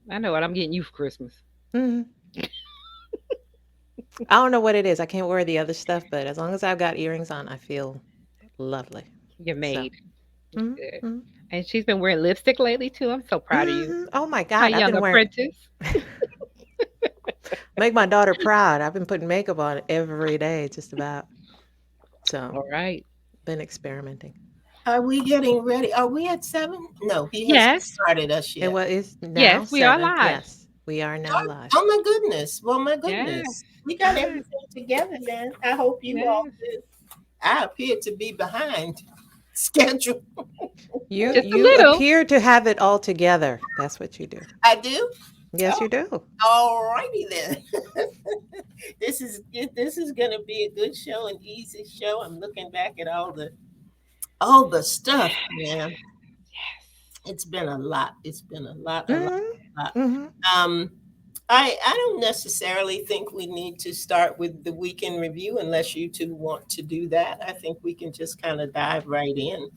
I know what I'm getting you for Christmas. Hmm. I don't know what it is. I can't wear the other stuff, but as long as I've got earrings on, I feel lovely. You're So, made. It's hmm, good. hmm, And she's been wearing lipstick lately too. I'm so proud of you. oh my My God, I've young been wearing. apprentice. Make my daughter proud. I've been putting makeup on every day, just about. So, All right. been experimenting. Are we getting ready? Are we at 7? No, he hasn't Yes. started us And yet. what is now Yes, we are 7? live. Yes, we are now Oh, live. oh my goodness. Well, my Yes. goodness. We got Yes. everything together, man. I hope you all Yes. do. I appear to be behind schedule. You Just a you little. appear to have it all together. That's what you do. I do? Yes, Oh, you do. all righty then. This is gonna be a good show, an easy show. I'm looking back at all the stuff, man. It's been a lot. It's been Mhm. a lot. Mhm. Um, I don't necessarily think we need to start with the weekend review unless you two want to do that. I think we can just kind of dive right in.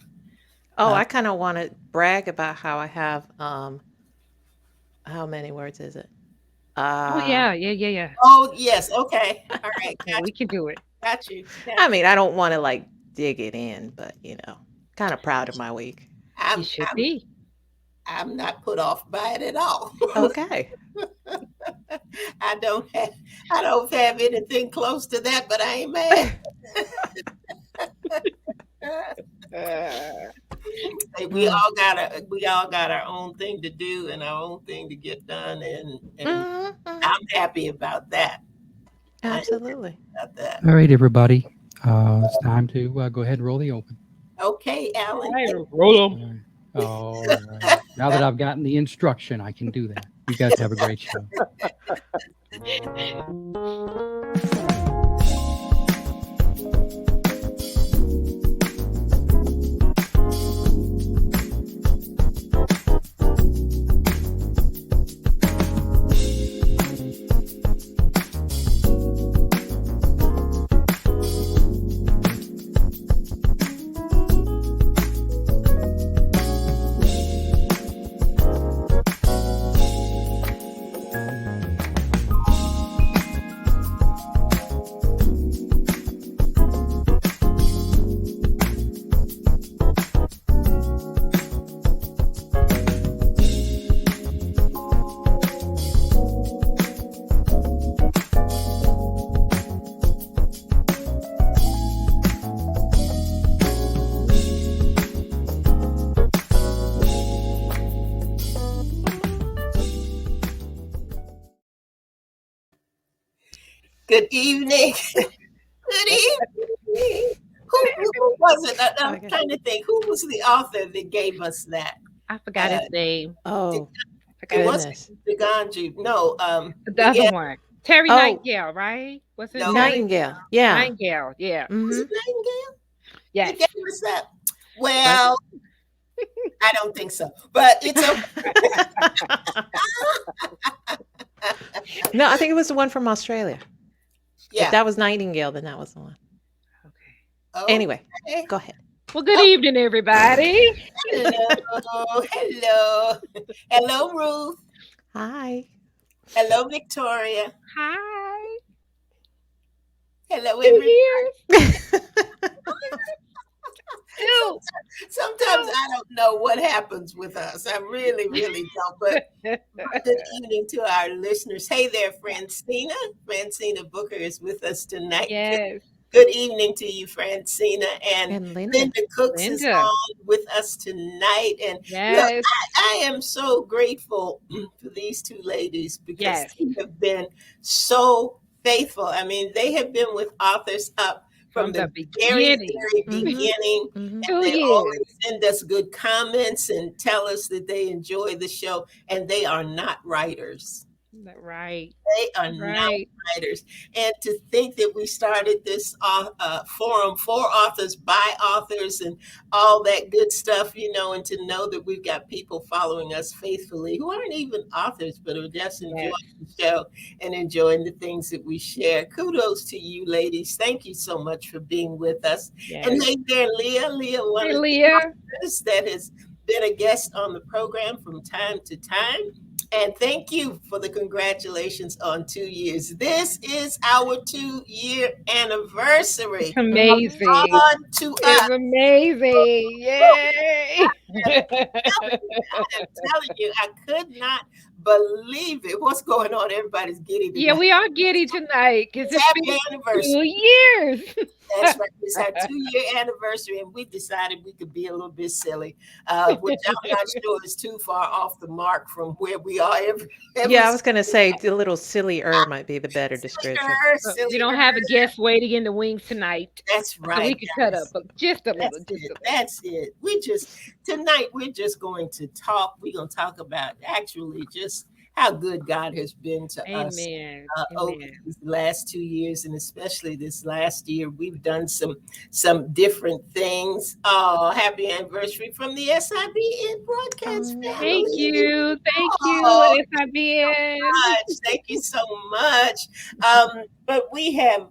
Oh, Uh, I kind of want to brag about how I have how many words is it? Oh Uh yeah, yeah, yeah, yeah. oh yes, okay, all right, Yeah, we can do it. got you, got I you. mean, I don't want to like dig it in, but kind of proud of my week. You I'm should I'm be. I'm not put off by it at all. Okay. I don't have I don't have anything close to that, but I ain't mad. Uh, Hey, Mm. we all got our own thing to do and our own thing to get done, and Mhm, mhm. I'm happy about that. I am Absolutely. about that. All right, everybody. It's time to go ahead and roll the open. Okay, Alan. I roll them. All right. All right. Now that I've gotten the instruction, I can do that. You guys have a great show. Good evening. Good evening. Who was it? I'm Okay. trying to think. Who was the author that gave us that? I forgot his Uh, name. it, Oh, Forgot it his wasn't goodness. the Ganji. No. the other Yeah. one. Terry Oh, Nightingale, right? Was it No. Terry Nightingale. Yeah. Nightingale? Yeah. Was Mhm. it Nightingale that Yes. gave us that? Was it? Well, I don't think so, but it's okay. No, I think it was the one from Australia. If Yeah. that was Nightingale, then that was the one. Okay. Anyway, Okay. go ahead. Well, good Oh, evening, everybody. hello. Hello. Hello, Ruth. Hi. Hello, Victoria. Hi. Hello, 2 everybody. years. Two. Sometimes I don't know what happens with us. I really, really don't. But Two. good evening to our listeners. Hey there, Francina. Francina Booker is with us tonight. Yes. Good evening to you, Francina. And And Linda. Linda Cooks is Linda. on with us tonight. And look, Yes. I am so grateful for these two ladies because Yes. they have been so faithful. I mean, they have been with Authors Up from From the the very, beginning. very Mhm. beginning. Mhm. And Two they years. always send us good comments and tell us that they enjoy the show. And they are not writers. Right. They are not Right. writers. And to think that we started this forum for authors, by authors, and all that good stuff, and to know that we've got people following us faithfully who aren't even authors, but are just enjoying Yes. the show and enjoying the things that we share. Kudos to you, ladies. Thank you so much for being with us. And Yes. hey there, Leah. Leah, one Hey, of the Leah. authors that has been a guest on the program from time to time. And thank you for the congratulations on 2 years. This is our 2 year It's anniversary. Mhm. amazing. On to us. It's amazing. Yay. I'm telling you, I could not believe it. What's going on? Everybody's giddy Yeah, tonight. we are giddy tonight because it's Happy been anniversary. 2 years. That's right. It's our 2 year anniversary, and we decided we could be a little bit silly, which I'm not sure is too far off the mark from where we are every Yeah, I was gonna say a little sillier might be the better description. sillier, We sillier. don't have a guest waiting in the wings tonight, That's so we right, could cut up guys. just a little, That's just it. a little. That's it. We just tonight we're just going to talk. We're going to talk about actually just how good God has been to us Amen. over Amen. these last 2 years, and especially this last year. We've done some different things. Oh, happy anniversary from the SIBN broadcast Oh. Thank family! you. Thank you, Oh, SIBN. much. Thank you so much. But we have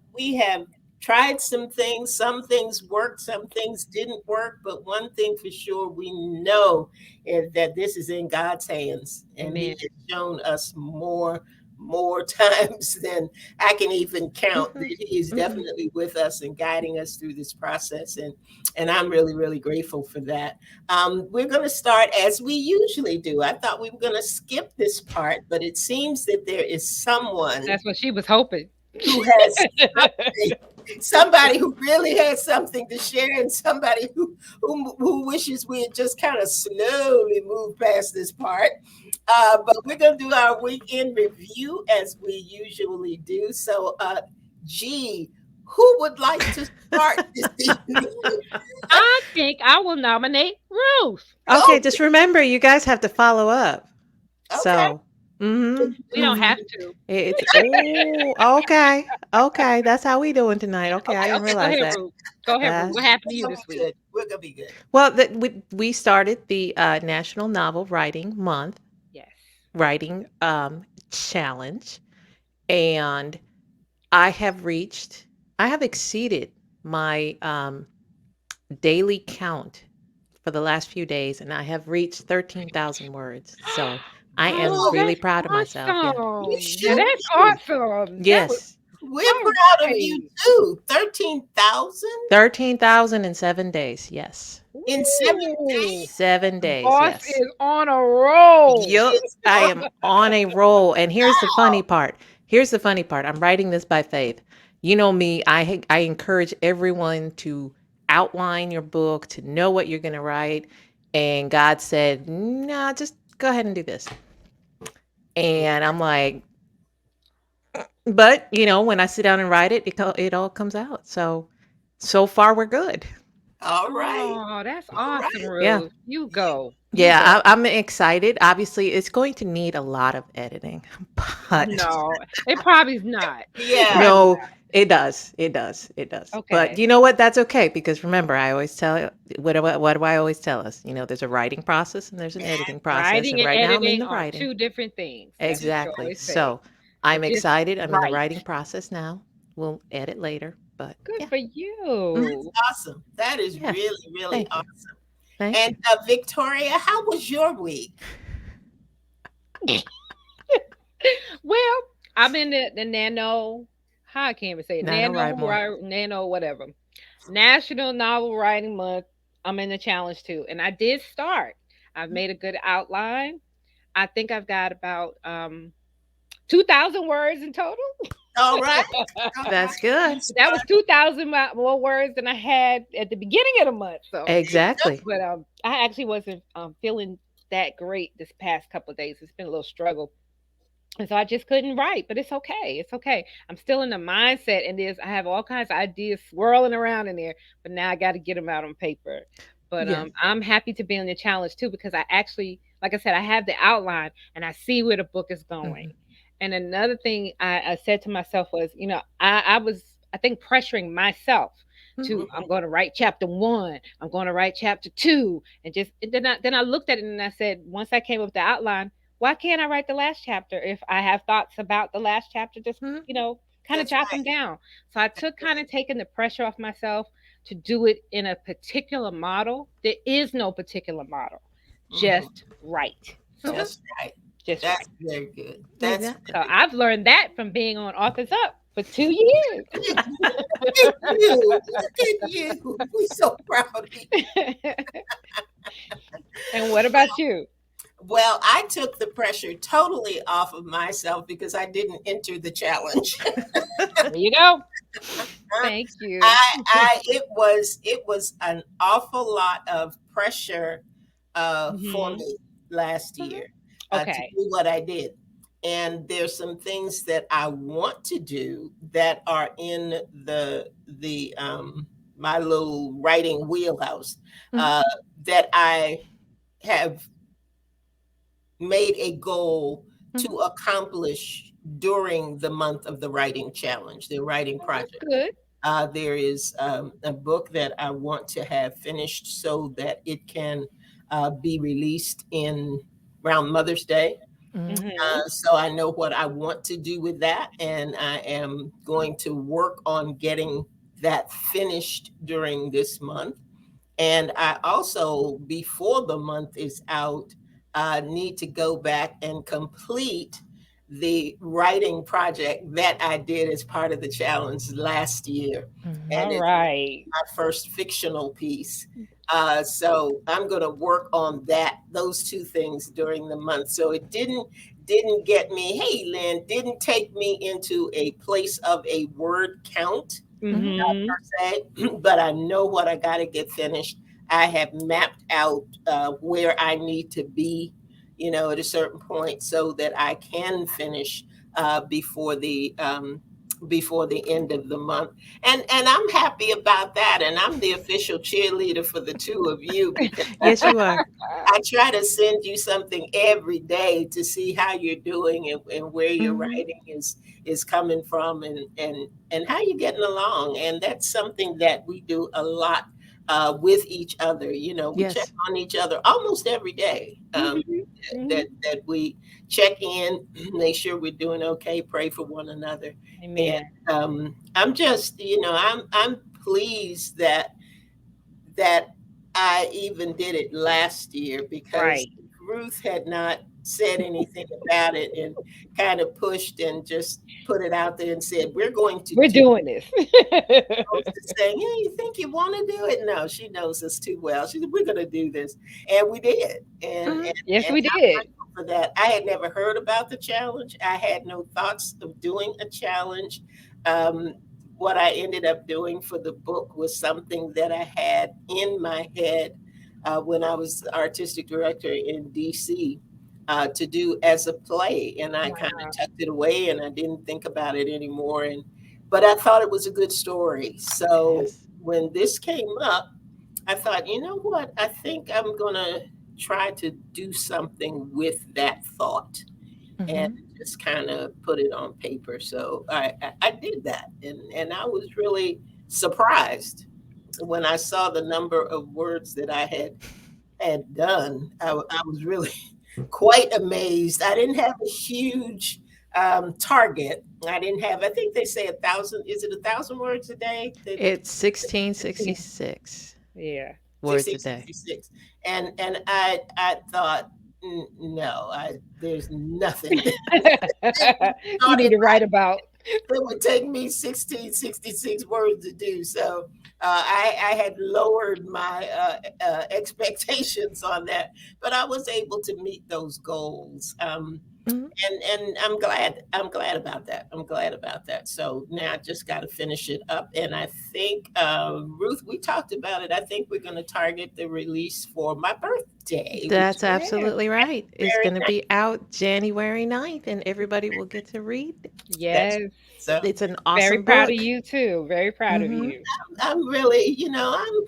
tried some things. Some things worked, some things didn't work. But one thing for sure, we know is that this is in God's hands, and He Amen. has shown us more times than I can even count that Mhm. He is Mhm. definitely with us and guiding us through this process. And I'm really, really grateful for that. We're going to start as we usually do. I thought we were going to skip this part, but it seems that there is someone That's what she was hoping. who has somebody who really has something to share, and somebody who wishes we had just kind of slowly moved past this part. But we're going to do our weekend review as we usually do. So, G, who would like to start this evening? I think I will nominate Ruth. Okay, Oh, just remember you guys have to follow up. okay. So, mhm. We don't have Mhm. to. It's oh, okay. Okay, that's how we doing tonight. Okay, I Okay, didn't okay, go realize ahead, that. Ruth. Go ahead, Ruth. What That's happened to We're you gonna this be week? good. We're gonna be good. well, we started the National Novel Writing Month Yes. writing challenge, and I have reached, I have exceeded my daily count for the last few days, and I have reached 13,000 words. So I am Oh, Wow, really that's proud of myself. Yeah. you awesome. Now should that's be. awesome. That was Yes. We're all proud of you right. too. 13,000 13,000 in 7 days. Yes. in 7 days. Ooh, 7 days. boss Yes. is on a roll. Yup. It's I on. am on a roll. And here's the funny Wow. part. Here's the funny part. I'm writing this by faith. You know me, I encourage everyone to outline your book, to know what you're going to write. And God said, "No, just go ahead and do this." And I'm like, but when I sit down and write it, it all comes out. So far we're good. All right. Oh, that's All awesome, right. Yeah. Ruth. You go. You go. Yeah, I'm excited. Obviously, it's going to need a lot of editing, but No, it probably is not. It Yeah. probably no, not. it does. It does. It does. But Okay. you know what? That's okay because remember, I always tell what do I always tell us? There's a writing process and there's an editing process, Writing and and right now I'm in editing the are writing. two different things. That's what you Exactly. always say. So So I'm just excited. I'm in the write. writing process now. We'll edit later, but Good yeah. for Mhm. you. Awesome. That is Yeah. really, really Thank you. awesome. Thank And you. Victoria, how was your week? Well, I'm in the nano. How I can't even say it. No, I don't write more. Nano, whatever. National Novel Writing Month. I'm in the challenge too, and I did start. I've made a good outline. I think I've got about 2,000 words in total. All right. All right. That's You good. That was start. 2,000 more words than I had at the beginning of the month. So, Exactly. but I actually wasn't feeling that great this past couple of days. It's been a little struggle. And so I just couldn't write, but it's okay. It's okay. I'm still in the mindset, and I have all kinds of ideas swirling around in there, but now I got to get them out on paper. But Yeah. I'm happy to be on the challenge too because I actually, like I said, I have the outline and I see where the book is going. Hmm. And another thing I said to myself was, I was, I think, pressuring myself Hmm. to, Mhm. I'm going to write chapter one, I'm going to write chapter two, and then I looked at it and I said, once I came up with the outline, why can't I write the last chapter if I have thoughts about the last chapter? Just, Hmm. kind of That's jot right. them down. So I took kind of taking the pressure off myself to do it in a particular model. There is no particular model, Mhm. just write. So Okay. Just right. just That's right. very good. That's Exactly. So I've learned that from being on Authors Up for 2 years. look at you. Look at you. We're so proud of you. And what about you? Well, I took the pressure totally off of myself because I didn't enter the challenge. There you go. Thank you. It was an awful lot of pressure for Hmm. me last Mhm. year to Okay. do what I did. And there's some things that I want to do that are in the my little writing wheelhouse Mhm. uh, that I have made a goal Mhm. to accomplish during the month of the writing challenge, the writing Well, that's project. good. There is a book that I want to have finished so that it can be released in around Mother's Day. Mhm. Hmm. So I know what I want to do with that, and I am going to work on getting that finished during this month. And I also, before the month is out, need to go back and complete the writing project that I did as part of the challenge last year. Mhm. And All it's right. my first fictional piece. So I'm going to work on those two things during the month. So it didn't get me, hey Lynn, didn't take me into a place of a word count Mhm. Hmm. say, but I know what I got to get finished. I have mapped out where I need to be, at a certain point, so that I can finish before the end of the month. And I'm happy about that. And I'm the official cheerleader for the two of you because Yes, you are. I try to send you something every day to see how you're doing and where your Mhm. writing is coming from and how you're getting along. And that's something that we do a lot with each other. We check Yes. on each other almost every day. Hmm. Hmm. That we check in, make sure we're doing okay, pray for one another. And Amen. I'm just, I'm pleased that I even did it last year because Right. Ruth had not said anything about it and kind of pushed and just put it out there and said, we're going to We're do doing this. saying, yeah, you think you want to do it? No, she knows us too well. She said, we're going to do this. And we did. Mhm. Yes, And we did. for that, I had never heard about the challenge. I had no thoughts of doing a challenge. Um, what I ended up doing for the book was something that I had in my head when I was artistic director in DC. To do as a play, and I kind of Wow. tucked it away, and I didn't think about it anymore. And but I thought it was a good story. So Yes. when this came up, I thought, you know what? I think I'm going to try to do something with that thought and Mhm. just kind of put it on paper. So I did that. And I was really surprised when I saw the number of words that I had done. I was really quite amazed. I didn't have a huge target. I didn't have. I think they say 1,000. Is it 1,000 words a day? It's 1666 Yeah. words a day. 1666. And I thought, no, there's nothing that You need started. to write about. It would take me 1666 words to do. So I had lowered my expectations on that, but I was able to meet those goals. Mhm. And I'm glad about that. I'm glad about that. So now I just got to finish it up. And I think Ruth, we talked about it. I think we're going to target the release for my birthday, which That's is Yeah. absolutely right. It's very going to nice. be out January 9th, and everybody will get to read. That's Yes. so It's an Very awesome proud of book. you too. Very proud of Mhm. you. I'm really, I'm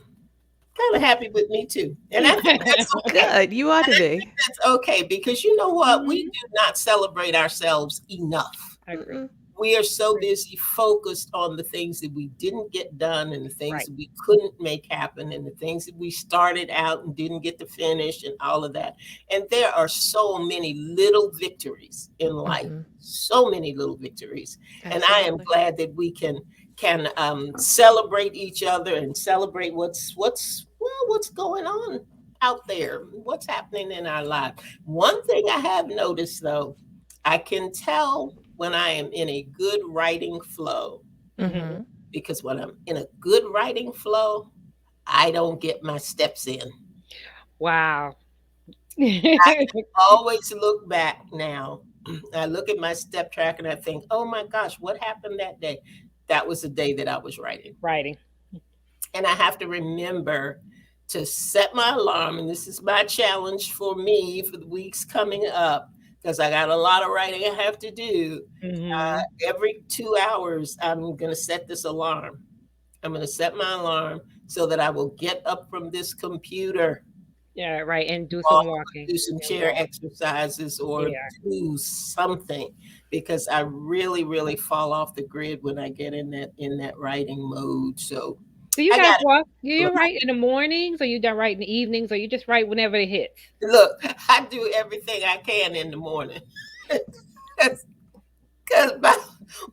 kind of happy with me too. And I think that's okay. Good. You ought to be. That's okay because you know what? We Hmm. do not celebrate ourselves enough. I agree. Mm-mm. We are so busy focused on the things that we didn't get done and the things Right. that we couldn't make happen and the things that we started out and didn't get to finish and all of that. And there are so many little victories in life, Mhm. so many little victories. And I am Absolutely. glad that we can celebrate each other and celebrate what's going on out there, what's happening in our life. One thing I have noticed though, I can tell when I am in a good writing flow, Mm-hmm. Mm-hmm. because when I'm in a good writing flow, I don't get my steps in. Wow. Always look back now. I look at my step track and I think, oh my gosh, what happened that day? That was the day that I was writing. Writing. And I have to remember to set my alarm. And this is my challenge for me for the weeks coming up, because I got a lot of writing I have to do. Mm-hmm. Every 2 hours, I'm going to set this alarm. I'm going to set my alarm so that I will get up from this computer, Yeah, right. And do walk, some walking do some and chair walk. exercises or Yeah. do something, because I really, really fall off the grid when I get in that writing mode. So Do you I guys got walk? Do to you write in the mornings, or you don't write in the evenings, or you just write whenever it hits? look. I do everything I can in the morning, because by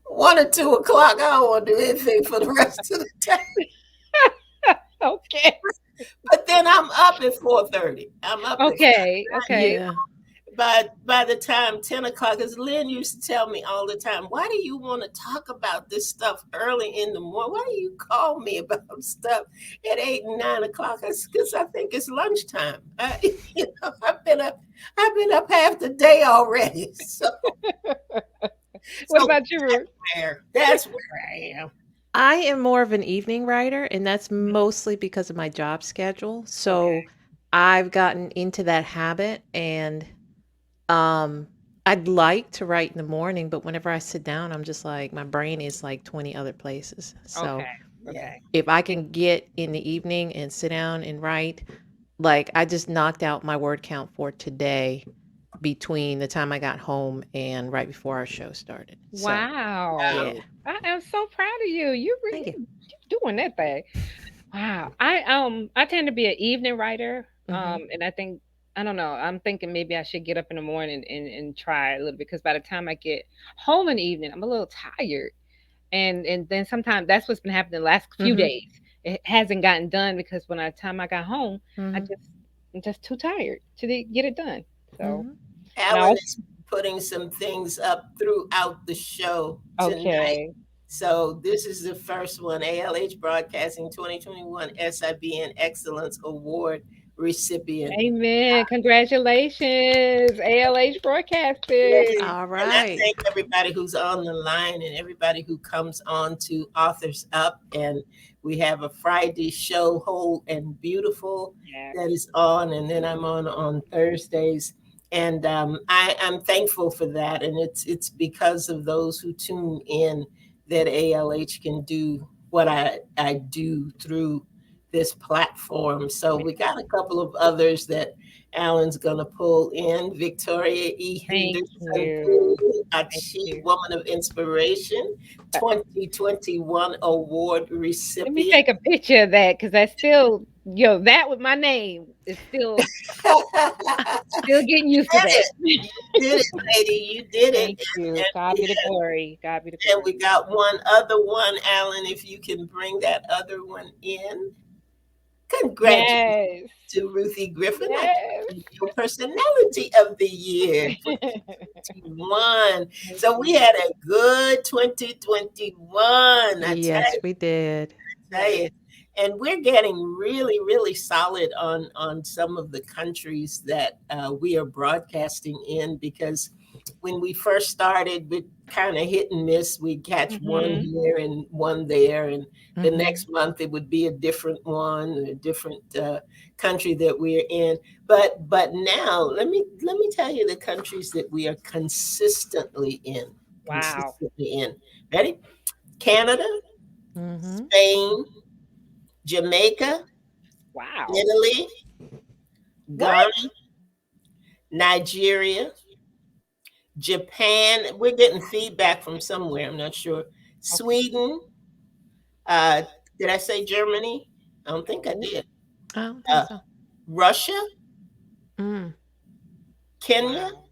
1 or 2 o'clock, I don't want to do anything for the rest of the day. Okay. But then I'm up at 4:30. I'm up at Okay. Okay. Yeah. by the time 10 o'clock, as Lynn used to tell me all the time, why do you want to talk about this stuff early in the morning? Why do you call me about stuff at 8 and 9 o'clock? Because I think it's lunchtime. I've been up half the day already. So What so about you, Ruth? that's where I am. I am more of an evening writer, and that's mostly because of my job schedule. Okay. So I've gotten into that habit, and um, I'd like to write in the morning, but whenever I sit down, I'm just like, my brain is like 20 other places. So Okay. Yeah. Okay. if I can get in the evening and sit down and write, like I just knocked out my word count for today between the time I got home and right before our show started. So, Wow. yeah. Wow. I am so proud of you. Thank you. You doing that thing. Wow. I tend to be an evening writer. Mhm. And I think I don't know. I'm thinking maybe I should get up in the morning and try a little bit, because by the time I get home in the evening, I'm a little tired. And then sometimes that's what's been happening the last few Mhm. days. It hasn't gotten done because when the time I got home, I Mhm. just I'm just too tired to get it done. So Mhm. and I Alan also is putting some things up throughout the show tonight. okay. So this is the first one, ALH Broadcasting 2021 SIBN Excellence Award recipient. Amen. Congratulations, ALH Yes. Broadcasting. All And I right. thank everybody who's on the line and everybody who comes on to Authors Up. And we have a Friday show, Whole and Beautiful, Yeah. that is on. And then I'm on Thursdays. And I'm thankful for that. And it's because of those who tune in that ALH can do what I do through this platform. So we got a couple of others that Alan's going to pull in. Victoria E. Thank Henderson, you. a Thank Chief you. Woman of Inspiration, Uh, 2021 award Let me recipient. take a picture of that, because that's still that with my name is still getting used to Did that. it. You did it, lady. You did it. Thank you. God And, be the glory. God be the and glory. we got one other one, Alan, if you can bring that other one in. Congratulations Yes. to Ruthie Griffin. I Yes. think your personality of the year Thank 2021. So we you. had a good 2021. I Yes, Yes. we did. tell Yes. you. And we're getting really, really solid on some of the countries that we are broadcasting in, because when we first started, we kind of hit and miss. We'd catch one Mhm. here and one there, and the Mhm. next month it would be a different one, a different country that we're in. But now let me tell you the countries that we are consistently in. Wow. Consistently in. Ready? Canada, Mhm. Spain, Jamaica, Wow. Italy, What? Ghana, Nigeria, Japan. We're getting feedback from somewhere. I'm not sure. Okay. Sweden. Uh, did I say Germany? I don't think I Oh, did. I don't think Uh, so. Russia, Mm. Kenya, wow.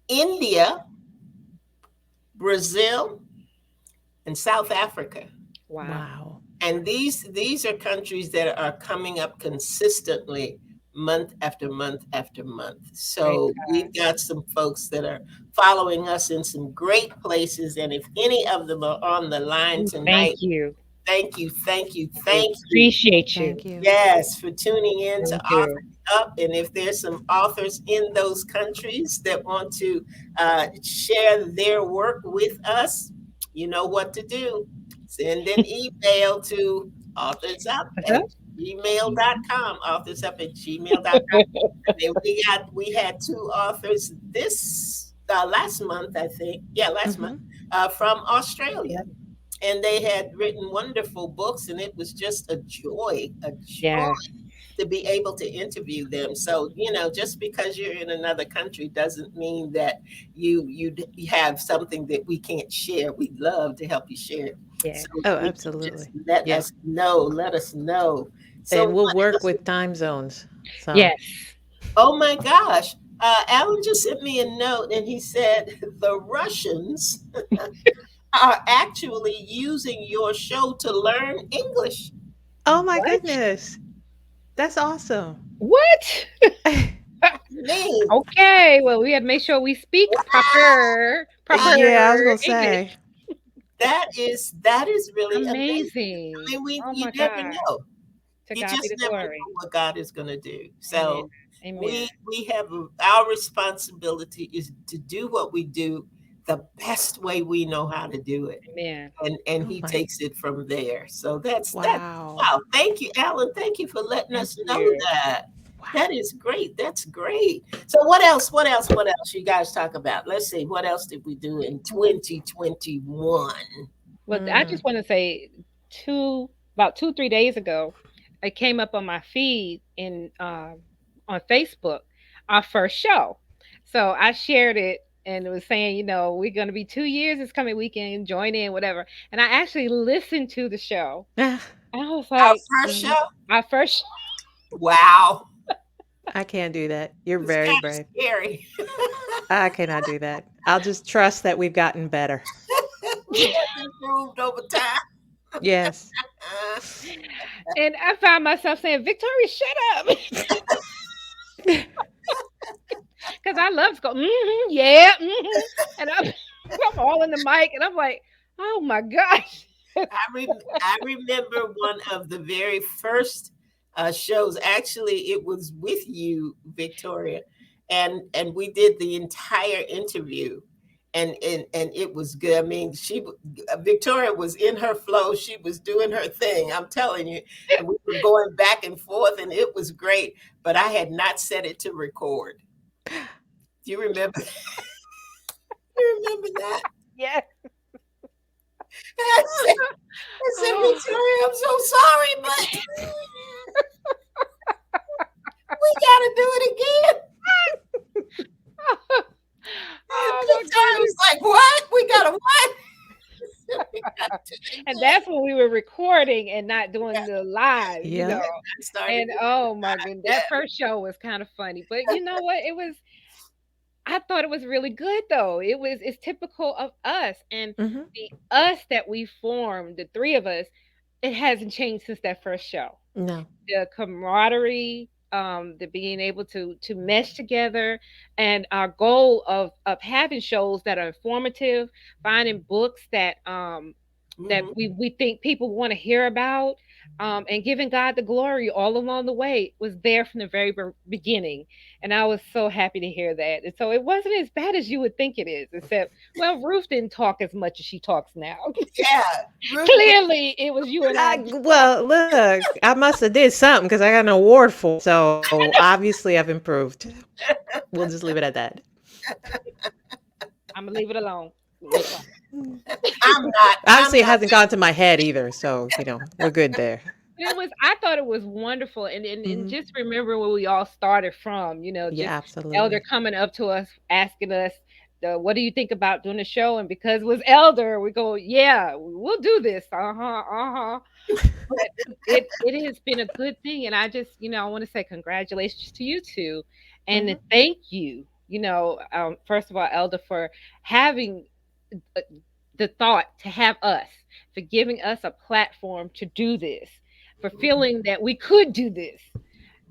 India, Brazil, and South Africa. Wow. Wow. And these are countries that are coming up consistently month after month after month. Praise So God. we've got some folks that are following us in some great places. And if any of them are on the line We tonight, thank you. thank you, thank you, We thank you. appreciate you. Thank you. Yes, for tuning in to We do. Authors Up. And if there's some authors in those countries that want to share their work with us, you know what to do. Send an email to authorsUp What's at up? gmail.com, authorsUp at gmail.com. And we had two authors this last month, I think. Yeah, last month, Hmm. from Australia, Yep. and they had written wonderful books, and it was just a joy Yes. to be able to interview them. So, just because you're in another country doesn't mean that you have something that we can't share. We'd love to help you share it. Yes. So Oh, you can just absolutely. let Yeah. us know. Let us know. So And we'll what work else? with time zones. So, Yes. Oh my gosh. Alan just sent me a note and he said the Russians are actually using your show to learn English. oh my What? goodness. That's awesome. What? Me. Okay. Well, we have to make sure we speak proper Yeah, I was going to English. say. That is really amazing. I Amazing. mean, Oh you my never God. know. To You God be just the never glory. know what God is going to do. Amen. So Amen. we have our responsibility is to do what we do the best way we know how to do it, Amen. and Oh He my. takes it from there. So that's Wow. wow. Thank you, Alan. Thank you for letting Thank us know you. that. That Wow. is great. That's great. So what else? What else? What else? You guys talk about. Let's see. What else did we do in 2021? Well, I Mm. just want to say about 3 days ago, it came up on my feed on Facebook, our first show. So I shared it and it was saying, we're going to be 2 years this coming weekend, join in, whatever. And I actually listened to the show. And I was Our like, first show. our first Wow. I can't do that. You're It's very kind of brave. scary. I cannot do that. I'll just trust that we've gotten better. We have improved over time. Yes. Uh, and I found myself saying, Victoria, shut up. Because I love to go, yeah, and I'm all in the mic, and I'm like, oh my gosh. I remember one of the very first shows. Actually, it was with you, Victoria, and we did the entire interview, and it was good. I mean, Victoria was in her flow. She was doing her thing. I'm telling you, and we were going back and forth, and it was great. But I had not set it to record. Do you remember? You remember that? Yes. I said, Oh, Victoria, I'm so sorry, but we gotta do it again. And oh my Victoria was goodness. like, what? We gotta what? We gotta do it And again. that's when we were recording and not doing the live, Yep. I started And doing oh my goodness, that that. first show was kind of funny. But you know what? I thought it was really good though. It's typical of us and Hmm. the us that we formed, the three of us, it hasn't changed since that first show. No. The camaraderie, the being able to mesh together, and our goal of having shows that are informative, finding books that Mhm. we think people want to hear about, and giving God the glory all along the way was there from the very beginning. And I was so happy to hear that. And so it wasn't as bad as you would think it is, except, well, Ruth didn't talk as much as she talks now. Yeah. Ruth, Clearly, it was you and I. Well, look, I must have did something because I got an award for it. So obviously I've improved. We'll just leave it at that. I'm gonna leave it alone. It's fine. I'm Obviously, it not hasn't gone to my head either. So, we're good there. But I thought it was wonderful, and Hmm. just remember where we all started from. Yeah, Just Elder absolutely. coming up to us, asking us, "What do you think about doing the show?" And because it was Elder, we go, "Yeah, we'll do this." But it has been a good thing, and I just, I want to say congratulations to you two, and to Hmm. thank you. First of all, Elder, for having uh, the thought to have us, for giving us a platform to do this, for feeling that we could do this.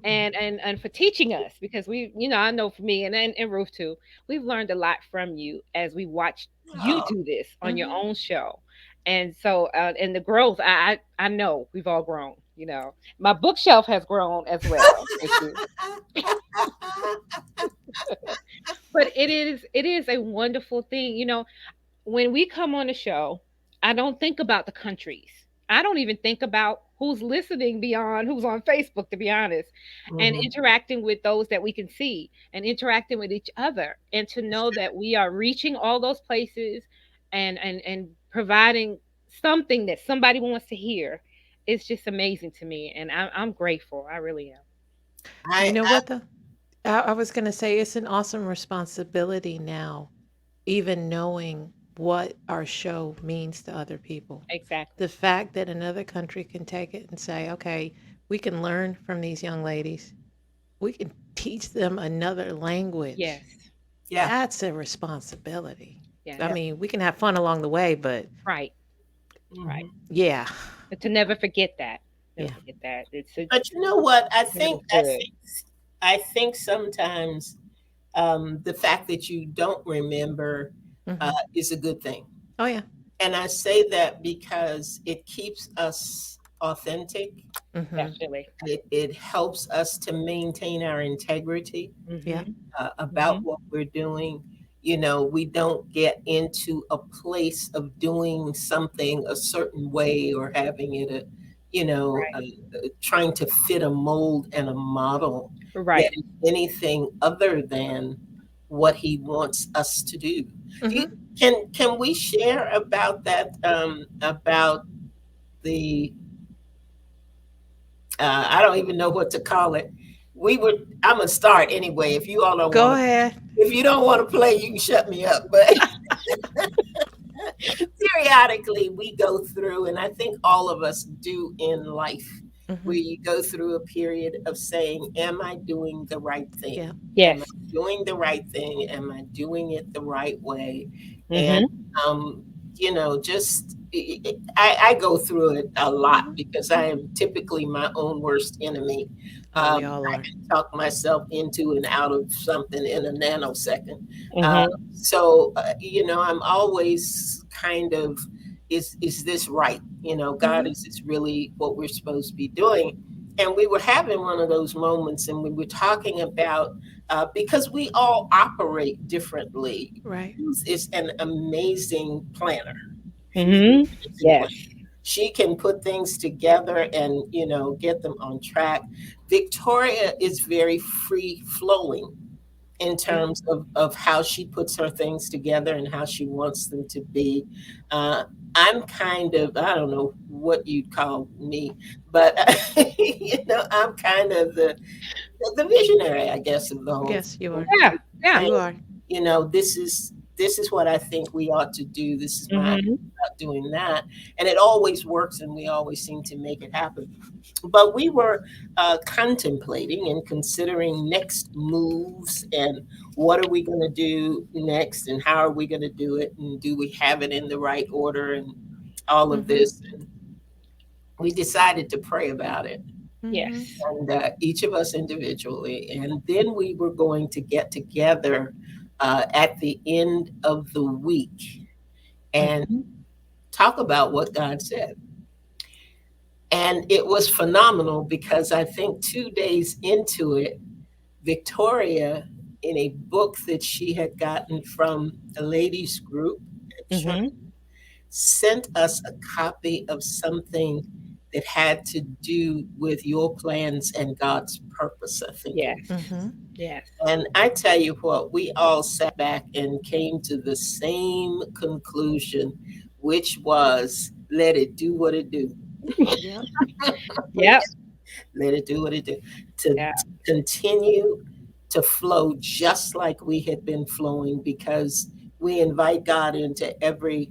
and for teaching us, because I know for me and Ruth too, we've learned a lot from you as we watched you Oh, do this on your Mhm. own show. And so and the growth, I know we've all grown. My bookshelf has grown as well. Thank you. But it is a wonderful thing. When we come on the show, I don't think about the countries. I don't even think about who's listening beyond who's on Facebook, to be honest, and mhm. interacting with those that we can see and interacting with each other, and to know that we are reaching all those places and providing something that somebody wants to hear. It's just amazing to me, and I'm grateful. I really am. You I, know I what though? I was going to say it's an awesome responsibility now, even knowing what our show means to other people. Exactly. The fact that another country can take it and say, okay, we can learn from these young ladies, we can teach them another language. Yes. yeah, That's a responsibility. Yes. I yeah. mean, we can have fun along the way, but Right. Right. Mhm. yeah, But to never forget that. Never yeah. forget that. It's But you know what? it was good. I think sometimes the fact that you don't remember Hmm. is a good thing. Oh, yeah. And I say that because it keeps us authentic. Hmm. Definitely. It helps us to maintain our integrity Yeah. Mhm. about Mhm. what we're doing. We don't get into a place of doing something a certain way or having it Right. trying to fit a mold and a model that Right. is anything other than what he wants us to do. Do you, Hmm. can we share about that? About the I don't even know what to call it. We were. I'm gonna start anyway. If you all don't Go want to, ahead. if you don't want to play, you can shut me up. But periodically, we go through, and I think all of us do in life, where Hmm. you go through a period of saying, "Am I doing the right thing? Yeah. Am I Yes. doing the right thing? Am I doing it the right way?" And Mhm. um, just I go through it a lot Hmm. because I am typically my own worst enemy. Oh, we all I are. can talk myself into and out of something in a nanosecond. Uh, Mhm. I'm always kind of, is this right? God, Hmm. is this really what we're supposed to be doing? And we were having one of those moments, and we were talking about because we all operate differently. Right. Ruth is an amazing planner. She's an Mhm. amazing Yes. planner. She can put things together and get them on track. Victoria is very free flowing in Yeah. terms of how she puts her things together and how she wants them to be. Uh, I'm kind of, I don't know what you'd call me, but I'm kind of the visionary, I guess, of the whole Yes, you thing. are. Yeah. Yeah. You are. This is what I think we ought to do. This is my idea Mhm. about doing that, and it always works, and we always seem to make it happen. But we were contemplating and considering next moves and what are we going to do next and how are we going to do it and do we have it in the right order and all of Hmm. this. And we decided to pray about it, Hmm. Yes. and each of us individually. And then we were going to get together at the end of the week and Mhm. talk about what God said. And it was phenomenal because I think 2 days into it, Victoria, in a book that she had gotten from a ladies' group at church, Mhm. sent us a copy of something that had to do with your plans and God's purpose, I think it Yes. was. Hmm. Yes. And I tell you what, we all sat back and came to the same conclusion, which was let it do what it do. Yep. Yep. Let it do what it do. To Yeah. continue to flow just like we had been flowing because we invite God into every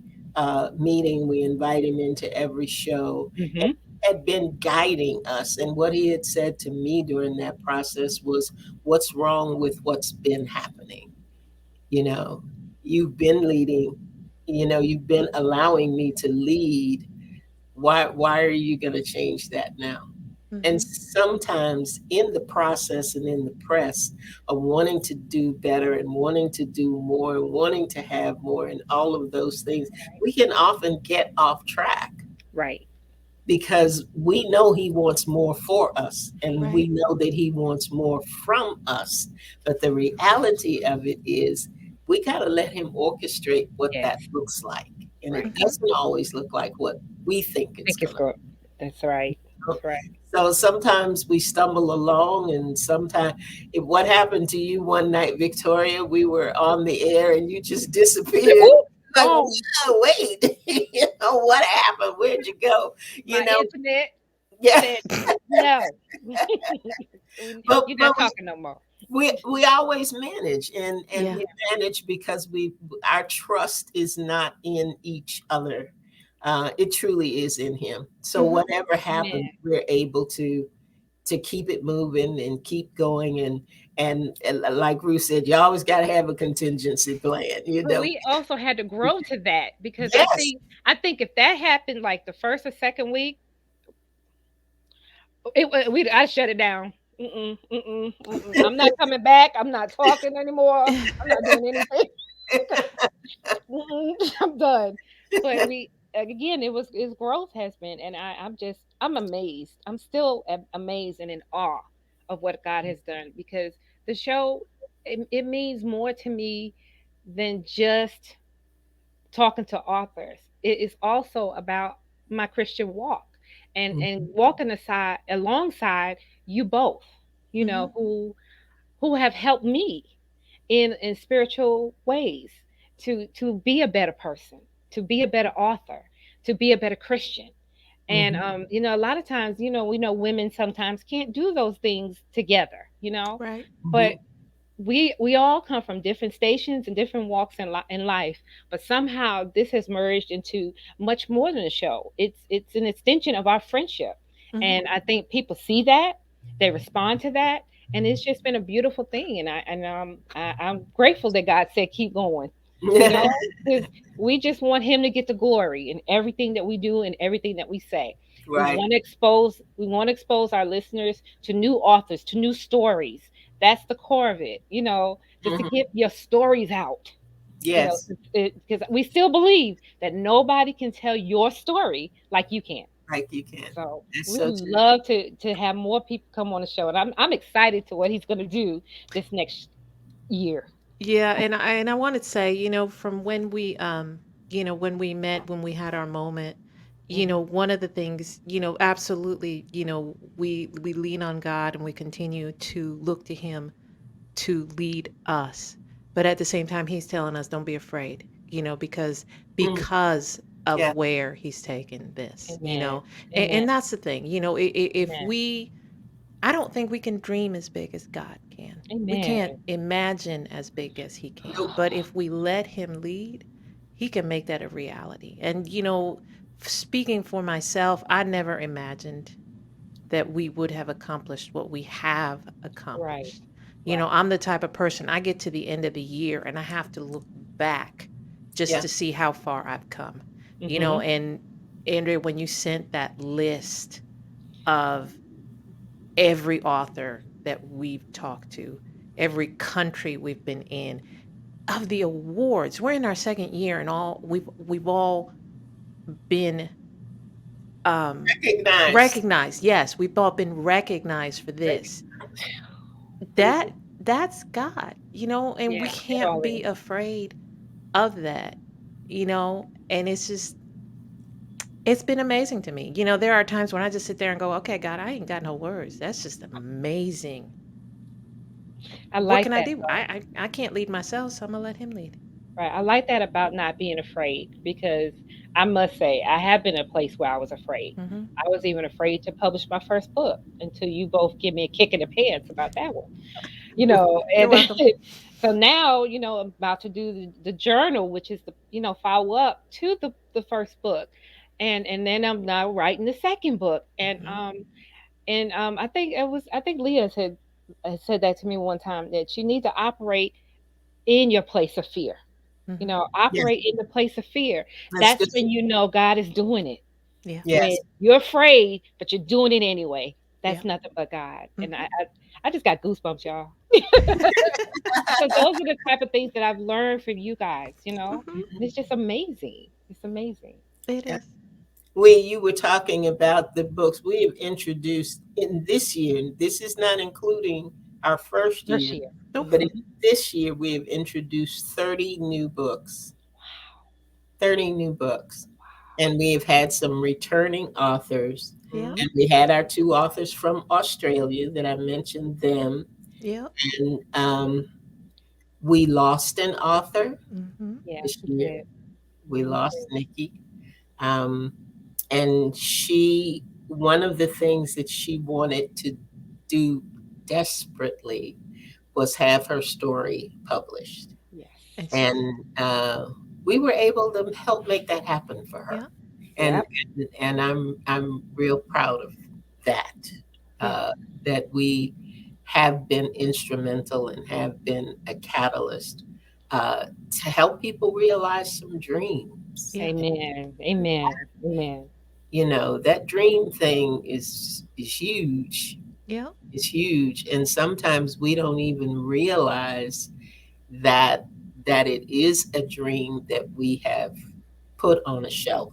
meeting, we invite Him into every show. And Mhm. He had been guiding us. And what He had said to me during that process was, what's wrong with what's been happening? You know, you've been leading, you've been allowing me to lead. Why are you going to change that now? And Mhm. sometimes in the process and in the press of wanting to do better and wanting to do more and wanting to have more and all of those things, we can often get off track Right. because we know he wants more for us and we Right. know that he wants more from us. But the reality of it is we got to let him orchestrate what Yes. that looks like. And it Right. Mhm. doesn't always look like what we think I it's think it's going to. good. That's right. That's right. So sometimes we stumble along, and sometimes what happened to you one night, Victoria? We were on the air, and you just disappeared. Ooh, Like, gone. wow, wait, what happened? Where'd you go? You My know, internet yeah. said no. But You're not but talking no more. we always manage, and Yeah. we manage because we our trust is not in each other. It truly is in Him. So Mhm. whatever Amen. happens, we're able to keep it moving and keep going and like Ruth said, you always got to have a contingency plan, you But know. we also had to grow to that because Yes. I think if that happened like the first or second week, we I shut it down. Mm-mm, mm-mm, mm-mm. I'm not coming back. I'm not talking anymore. I'm not doing anything. Mm-mm, I'm done. But we again, it's growth has been, and I'm amazed. I'm still amazed and in awe of what God has done because the show it means more to me than just talking to authors. It is also about my Christian walk and Mhm, walking aside alongside you both, Mhm. who have helped me in spiritual ways to be a better person, to be a better author, to be a better Christian. And mhm, a lot of times, we know women sometimes can't do those things together. Right. But mhm, we all come from different stations and different walks in life, but somehow this has merged into much more than a show. It's an extension of our friendship, Mhm. and I think people see that, they respond to that, and it's just been a beautiful thing. I'm grateful that God said keep going, you know, mhm. because we just want Him to get the glory in everything that we do and everything that we say. Right. We want to expose our listeners to new authors, to new stories. That's the core of it, just to Mhm. get your stories out, Yes, because we still believe that nobody can tell your story like you can. like you can. So That's we so would true. love to have more people come on the show, and I'm excited to what he's going to do this next year. Yeah, and I want to say, from when when we met, when we had our moment, Hmm. one of the things, absolutely, we lean on God and we continue to look to Him to lead us. But at the same time, He's telling us, don't be afraid, because Mhm. because of Yeah. where He's taken this, Amen. Amen. and that's the thing, if Amen. I don't think we can dream as big as God can. We Amen. can't imagine as big as He can. Nope. But if we let Him lead, He can make that a reality. And, speaking for myself, I never imagined that we would have accomplished what we have Right. accomplished. Right. I'm the type of person, I get to the end of the year and I have to look back just Yeah. to see how far I've come. Hmm. And Andrea, when you sent that list of every author that we've talked to, every country we've been in, of the awards. We're in our second year and we've all been Recognized. recognized. Yes, we've all been recognized for this. That Mhm. that's God, and we Yeah. It can't all be is. afraid of that, and it's been amazing to me. There are times when I just sit there and go, okay, God, I ain't got no words. That's just amazing. I What like can I that do? though. I can't lead myself, so I'm gonna let him lead. Right. I like that about not being afraid because I must say I have been in a place where I was afraid. Hmm. I was even afraid to publish my first book until you both give me a kick in the pants about that one. You're And welcome. so now, I'm about to do the journal, which is the follow up to the first book. And then I'm now writing the second book. Hmm. I think Leah had said that to me one time that you need to operate in your place of fear. Hmm. Yes. Operate in the place of fear. That's That's good. when you know God is doing it. Yeah. When Yes. you're afraid, but you're doing it anyway. That's Yep. nothing but God. And Mhm. I just got goosebumps, y'all. Because those are the type of things that I've learned from you guys, you know? Mhm. And it's just amazing. It's amazing. It is. You were talking about the books we have introduced in this year. This is not including our first First year, year. Nope. but in this year we have introduced 30 new books. 30 new books. And we have had some returning authors. Yep. And we had our two authors from Australia that I mentioned them. Yep. And we lost an author Mhm. Yeah, this we year. did. We We lost did. Nikki. Um, and one of the things that she wanted to do desperately was have her story published. Yes. And she did. And we were able to help make that happen for her. Yep. And Yep. I'm real proud of that. Yeah. Uh, that we have been instrumental and have been a catalyst uh, to help people realize some dreams. Yeah. Amen. Amen. Amen. You know, that dream thing is huge. Yep. It's huge, and sometimes we don't even realize that it is a dream that we have put on a shelf,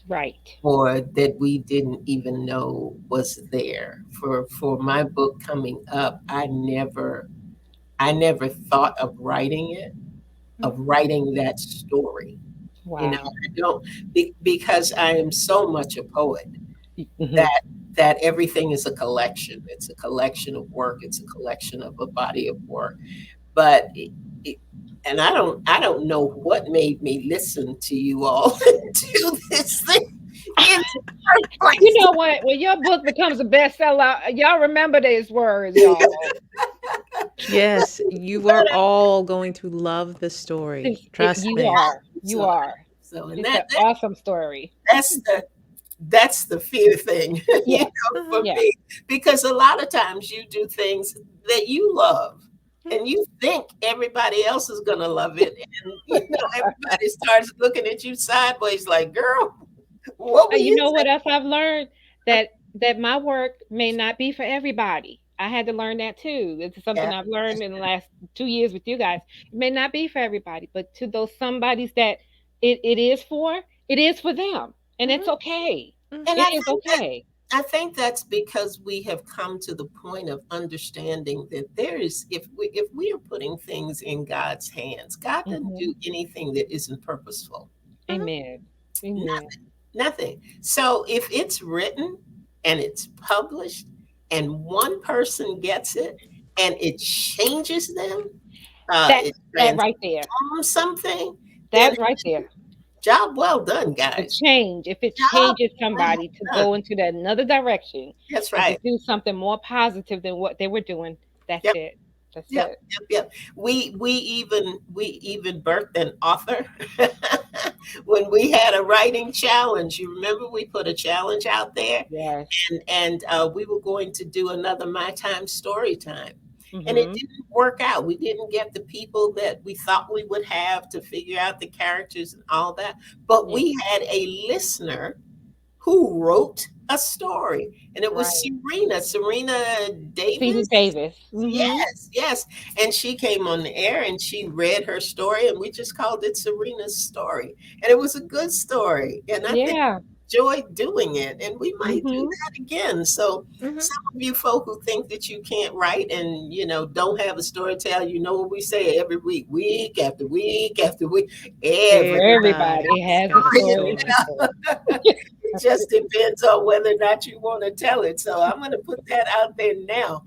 Right. or that we didn't even know was there. For my book coming up, I never thought of writing it, of Mhm. writing that story. You know, Wow. I don't, because I am so much a poet Hmm. that everything is a collection. It's a collection of work. It's a collection of a body of work. But it, and I don't know what made me listen to you all do this thing in the first You place. know what? When your book becomes a bestseller, y'all remember these words, y'all. Yes, you are all going to love the story. Trust You me. are. You So are. and It's an awesome story. that's the fear thing, Yes. for Uh-huh. Yes. me, because a lot of times you do things that you love, and Mhm. you think everybody else is gonna love it, and everybody starts looking at you sideways, like, "Girl, what were You you know what else I've learned? That my work may not be for everybody. I had to learn that too. It's something thinking?" I've learned in the last 2 years with you guys. It may not be for everybody, but to those somebodies that it is for, it is for them. And it's Mhm. okay. Mhm. And It is okay. I think that's because we have come to the point of understanding that there is, if we are putting things in God's hands, God doesn't Hmm. do anything that isn't purposeful. Mhm. Amen. Amen. Nothing. So if it's written and it's published and one person gets it and it changes them, That it that right there. transforms something, then That right there. job well done, A guys. change, if it Job changes well somebody to done. go into that another direction That's and to right. do something more positive than what they were doing, that's Yep. it. That's Yep, it. yep, yep. We even birthed an author when we had a writing challenge. You remember we put a challenge out there, Yes. and we were going to do another My Time story time, and it Mhm. didn't work out. We didn't get the people that we thought we would have to figure out the characters and all that, but Yeah. we had a listener who wrote a story, and it was Right. Serena Stephen Davis. Davis. Mhm. Yes, yes. And she came on the air and she read her story, and we just called it Serena's story. And it was a good story. And I think Yeah. we enjoyed doing it. And we might do Mhm. that again. So Mhm. some of you folk who think that you can't write and don't have a story to tell, you know what we say every week, week after week after week. Everybody Everybody Everybody has a got a story. story story. to tell. It just depends on whether or not you want to tell it. So I'm going to put that out there now,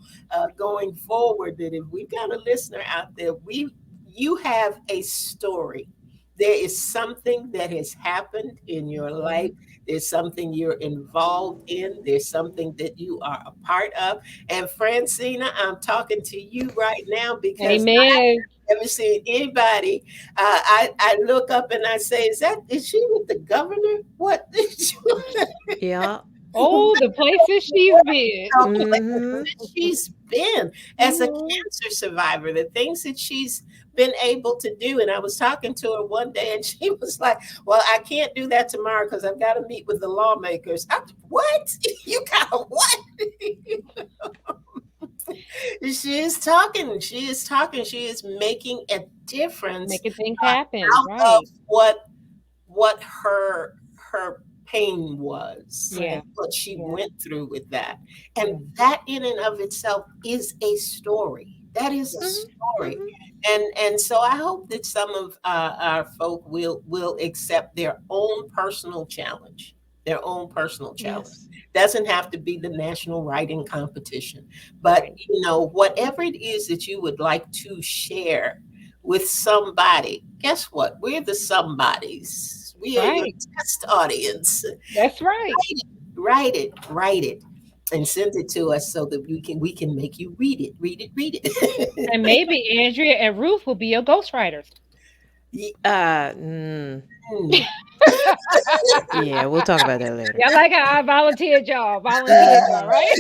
going forward. That if we've got a listener out there, you have a story. There is something that has happened in your life. Mhm. There's something you're involved in. There's something that you are a part of. And Francina, I'm talking to you right now because Amen. never seen anybody. I look up and I say, is she with the governor? What? Yeah. Oh, the places she's been. The places Mm-hmm. that she's been as a Mhm. cancer survivor, the things that she's been able to do. And I was talking to her one day, and she was like, "Well, I can't do that tomorrow because I've got to meet with the lawmakers." What? You got to what? She is talking. She is talking. She is making a difference Making things happen. out of Right. what her pain was and Yeah. Right. what she Yeah. went through with that. Yeah. And that in and of itself is a story. That is a Yeah. Mm-hmm. story. Mm-hmm. And so I hope that some of our folk will accept their own personal challenge. Their own personal challenge Yes. doesn't have to be the national writing competition, but Right. whatever it is that you would like to share with somebody. Guess what? We're the somebodies. We are your Right. test audience. That's right. Write it, and send it to us so that we can make you read it. And maybe Andrea and Ruth will be your ghostwriters. Ye- Mm, mm. yeah, we'll talk about that later. Yeah, like how I volunteered y'all. Volunteered y'all, right?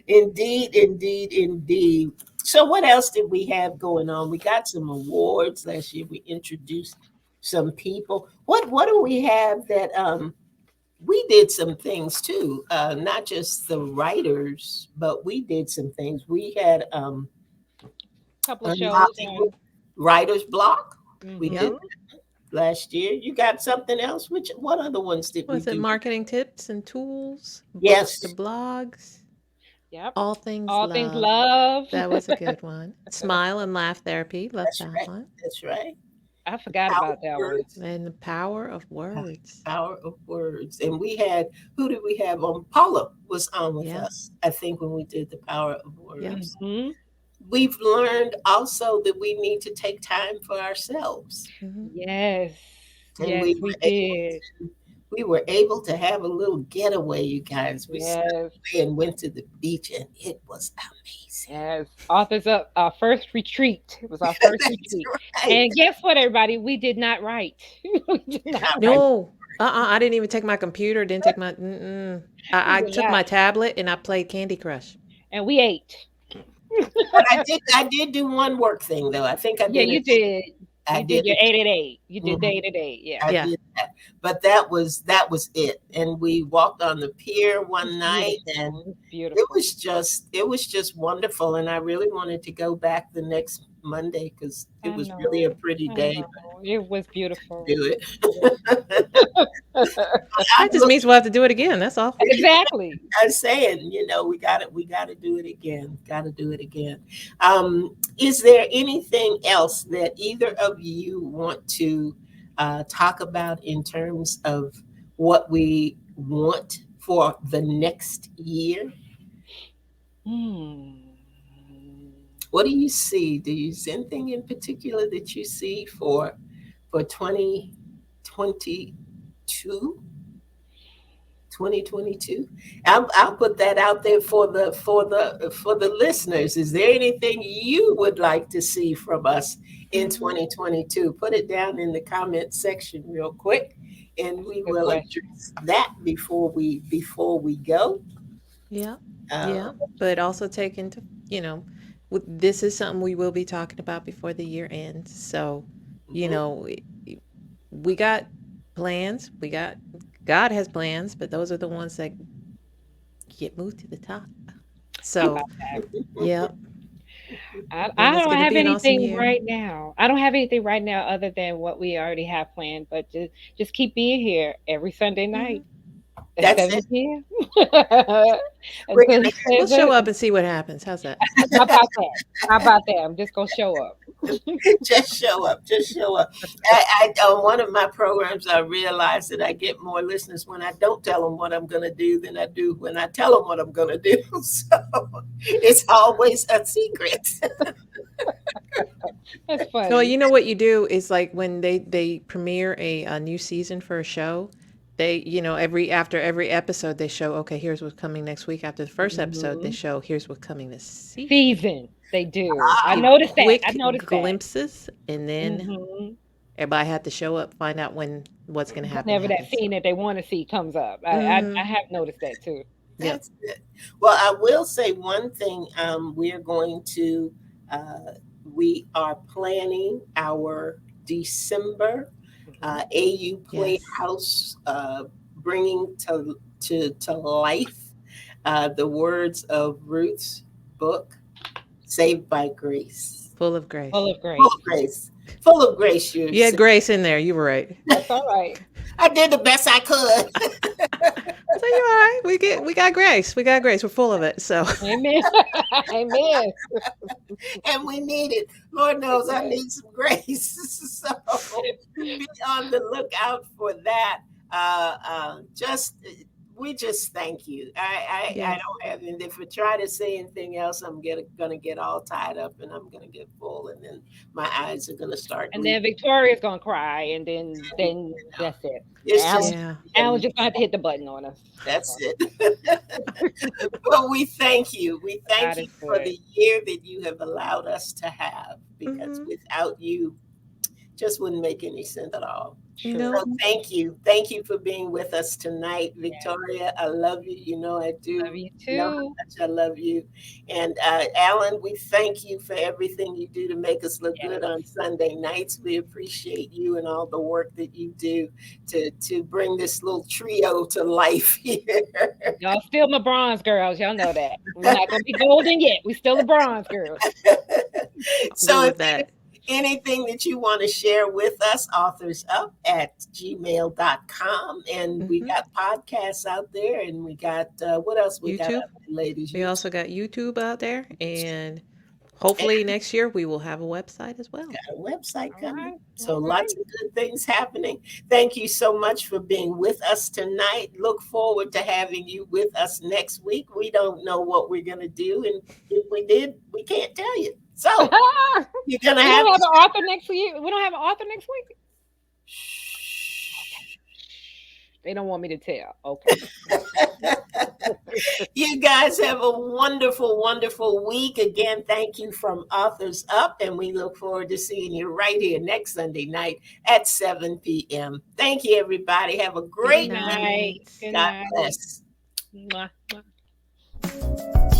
Indeed, indeed, indeed. So, what else did we have going on? We got some awards last year. We introduced some people. What do we have that we did some things too, not just the writers, but we did some things. We had Couple of shows, right? unlocking writer's block. We did Yep. Mm-hmm. last year. You got something else? What other ones did we Was it do? marketing tips and tools, books to Yes, blogs, Yep. all things All things love? love. That was a good one. Smile and laugh therapy. Love that's that right. one. That's right. I forgot Power about that one. words. And the power of words. Power of words. And we had, who did we have on? Paula was on with Yeah. us, I think, when we did the power of Yep. words. Hmm. We've learned also that we need to take time for ourselves. Hmm. Yes. And Yes, we did. we were able to have a little getaway, you guys. We snuck Yes. away and went to the beach, and it was amazing. Yes. Authors up our first retreat. It was our first That's retreat. right. And guess what, everybody? We did not write. We did Did not not write. write. No. I didn't even take my computer. Didn't take my. Mm-mm. We I did took not. my tablet and I played Candy Crush. And we ate. But I did do one work thing though. I think I Yeah, did you it. did. I You did did your it. 8 at 8. You did the Mhm. 8 at 8. Yeah. I Yeah. did that. But that was it. And we walked on the pier It's one night, and beautiful. It's it beautiful. was just it was just wonderful. And I really wanted to go back the next Monday because it I was really a know. pretty I day. know. It was To beautiful. do it. That I'm just means we'll have to do it again. That's all. Exactly. I'm saying, we got to do it again. Got to do it again. Is there anything else that either of you want to talk about in terms of what we want for the next year? Hmm. What do you see? Do you see anything in particular that you see for 2022? 2022. I'll put that out there for the listeners. Is there anything you would like to see from us in Hmm. 2022? Put it down in the comment section real quick, and That's a we good will question. address that before we go. Yeah. Yeah. Uh, But also take into, this is something we will be talking about before the year ends. So, you mhm. know, we got plans. God has plans, but those are the ones that get moved to the top. How So, about that? yep. I And it's don't going to have be an awesome anything year. right now. I don't have anything right now other than what we already have planned. But just keep being here every Sunday Hmm. night at That's it. 7 p.m. We're until gonna he says We'll show it. up and see what happens. How's that? How about that? How about that? I'm just gonna show up. just show up. Just show up. On one of my programs, I realized that I get more listeners when I don't tell them what I'm going to do than I do when I tell them what I'm going to do. So it's always a secret. That's Well, funny. you know what you do is like when they premiere a new season for a show, after every episode they show, okay, here's what's coming next week. After the first episode, they Mhm. show here's what's coming this season. Season. They do. I Give noticed that. I quick noticed that. glimpses, and then Hmm. Everybody had to show up, find out when what's going to happen Whenever that happens. scene that they want to see comes up. I Hmm. have noticed that too. Yep. That's it. Well, I will say one thing. We're going to, uh, we are planning our December Hmm. AU Yes. Playhouse, bringing to life the words of Ruth's book, Saved by Grace. Full of Full grace. of Full grace. of grace. Full of grace, you You had say. grace in there. You were right. That's all right. I did the best I could. So you're all right. We got grace. We got grace. We're full of it. So Amen. Amen. And we need it. Lord knows I Amen. need some grace. So be on the lookout for that. Just we just thank you. I yes. don't have, and if I try to say anything else, gonna get all tied up and I'm gonna get full, and then my eyes are gonna start And then leaking. Victoria's gonna cry, and then that's it. It's just Alan, Yeah. a Alan just gonna have to mess. hit the button on us. That's it. Well, we thank you. We thank God you is for good. the year that you have allowed us to have, because Hmm. without you, just wouldn't make any sense at all. True. No. So thank you. Thank you for being with us tonight. Yes. Victoria, I love you. You know I Love do. you You know how too. much I love you. And Alan, we thank you for everything you do to make us look Yes. good on Sunday nights. We appreciate you and all the work that you do to bring this little trio to life here. Y'all still my bronze girls. Y'all know that. We're not gonna be golden yet. We still the bronze girls. I'm good So if with that. anything that you want to share with us, authors up at gmail.com. And we Hmm. got podcasts out there, and we got what else we got YouTube. out there, ladies? We YouTube. also got YouTube out there, and hopefully next year we will have a website as well. A website All coming. right. So All right. lots of good things happening. Thank you so much for being with us tonight. Look forward to having you with us next week. We don't know what we're going to do. And if we did, we can't tell you. So you're going to We have don't have to. an author next week. We don't have an author next week. Okay. They don't want me to tell. Okay. You guys have a wonderful, wonderful week. Again, thank you from Authors Up, and we look forward to seeing you right here next Sunday night at 7 p.m. Thank you, everybody. Have a Good Good great night. night. night. Good God night. bless. Mwah, mwah.